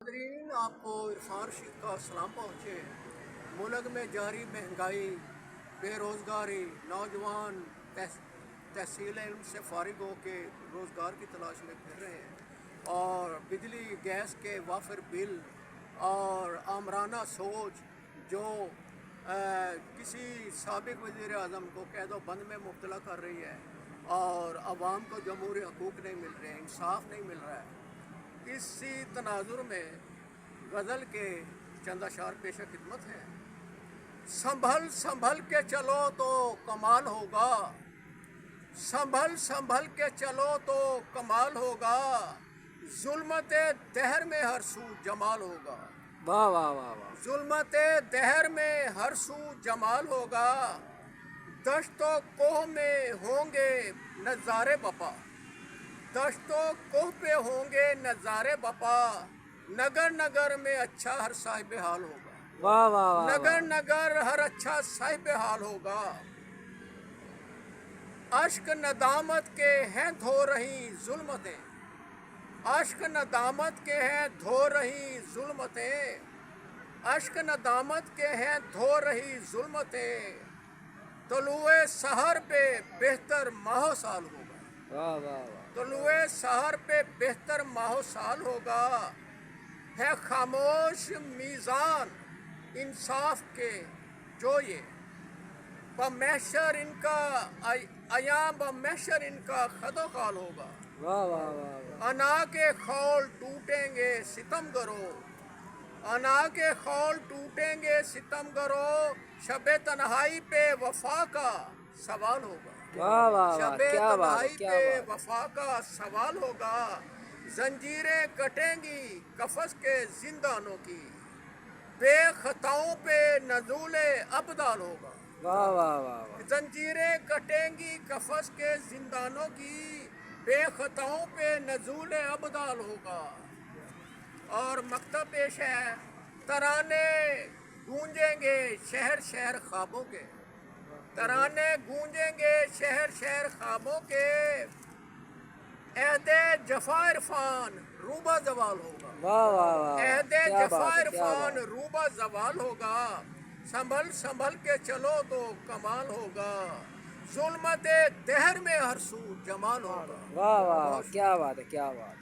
नाज़रीन, आपको इरफान शेख का सलाम पहुँचे। मुल्क में जारी महंगाई, बेरोज़गारी, नौजवान तहसील इल्म से फारिग होकर रोज़गार की तलाश में फिर रहे हैं और बिजली गैस के वाफिर बिल और आमराना सोच जो किसी साबिक वज़ीर आज़म को कैदो बंद में मुब्तला कर रही है और आवाम को जमहूरी हकूक़ नहीं मिल रहे हैं, इंसाफ नहीं मिल रहा है। इसी तनाजुर में गज़ल के चंद अशार पेशा खिदमत है। संभल संभल के चलो तो कमाल होगा, संभल संभल के चलो तो कमाल होगा, जुल्मते दहर में हर सू जमाल होगा। वाह वाह वाह वाह। जुल्मते दहर में हर सू जमाल होगा, दश्तो कोह में होंगे नज़ारे बपा, दश्तो कोह पे होंगे नज़ारे बपा, नगर नगर में अच्छा हर साहिब हाल होगा। वाह वाह वाह। नगर नगर हर अच्छा साहिब हाल होगा। अश्क नदामत के हैं धो रही जुल्मतें, अश्क नदामत के हैं धो रही जुल्मतें, अश्क नदामत के हैं धो रही जुल्मतें, तलुए सहर पे बेहतर माहो साल होगा। वाह वाह वाह। तलुए सहर पे बेहतर माहो साल होगा। है खामोश मीज़ान इंसाफ के जो ये बमहशर इनका अया बमहशर इनका खदो खाल होगा। वाह वाह वाह। अना के खौल टूटेंगे सितम करो, अना के खौल टूटेंगे सितम करो, शबे तन्हाई पे वफा का सवाल होगा। वाह वाह वाह। शबे क्या बात है, तन्हाई क्या पे बात। वफा का सवाल होगा। जंजीरें कटेंगी कफस के जिंदानों की, बेखताओं पे नजूले अबदाल होगा। वाह वाह वाह वाह। जंजीरें कटेंगी कफस के जिंदानों की, बेखताओं पे नजूले अबदाल होगा। और मकतब पेश है, तराने गूंजेंगे शहर शहर ख्वाबों के, तराने गूंजेंगे शहर शहर ख्वाबों के, एहदे जफा इरफान रूबा जवाल होगा। वाह वाह वाह। एहदे क्या जफा बात है, क्या इरफान बात। रूबा जवाल होगा। संभल संभल के चलो तो कमाल होगा, जुल्मते दहर में हर सू जमाल होगा। वाह वाह वाह। क्या बात है, क्या बात।